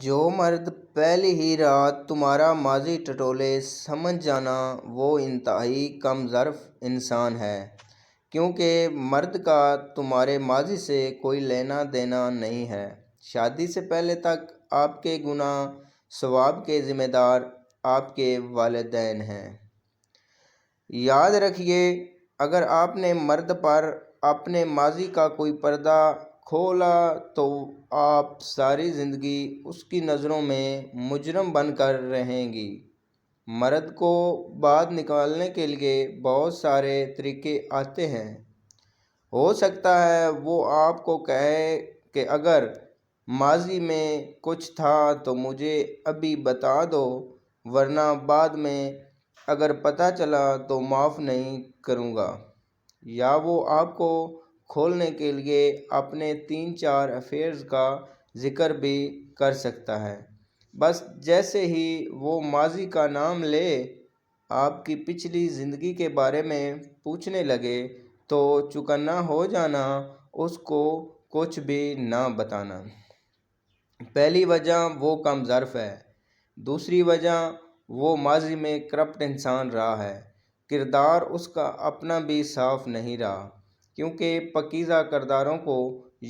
جو مرد پہلی ہی رات تمہارا ماضی ٹٹولے سمجھ جانا وہ انتہائی کم ظرف انسان ہے، کیونکہ مرد کا تمہارے ماضی سے کوئی لینا دینا نہیں ہے۔ شادی سے پہلے تک آپ کے گناہ ثواب کے ذمہ دار آپ کے والدین ہیں۔ یاد رکھیے، اگر آپ نے مرد پر اپنے ماضی کا کوئی پردہ کھولا تو آپ ساری زندگی اس کی نظروں میں مجرم بن کر رہیں گی۔ مرد کو بات نکالنے کے لیے بہت سارے طریقے آتے ہیں۔ ہو سکتا ہے وہ آپ کو کہے کہ اگر ماضی میں کچھ تھا تو مجھے ابھی بتا دو، ورنہ بعد میں اگر پتہ چلا تو معاف نہیں کروں گا۔ یا وہ آپ کو کھولنے کے لیے اپنے 3-4 افیئرز کا ذکر بھی کر سکتا ہے۔ بس جیسے ہی وہ ماضی کا نام لے، آپ کی پچھلی زندگی کے بارے میں پوچھنے لگے تو چوکنا ہو جانا، اس کو کچھ بھی نہ بتانا۔ پہلی وجہ وہ کم ظرف ہے۔ دوسری وجہ وہ ماضی میں کرپٹ انسان رہا ہے، کردار اس کا اپنا بھی صاف نہیں رہا، کیونکہ پاکیزہ کرداروں کو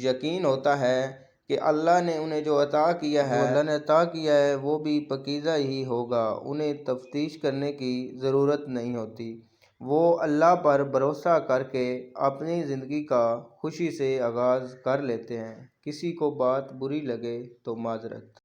یقین ہوتا ہے کہ اللہ نے انہیں جو عطا کیا ہے وہ بھی پاکیزہ ہی ہوگا، انہیں تفتیش کرنے کی ضرورت نہیں ہوتی۔ وہ اللہ پر بھروسہ کر کے اپنی زندگی کا خوشی سے آغاز کر لیتے ہیں۔ کسی کو بات بری لگے تو معذرت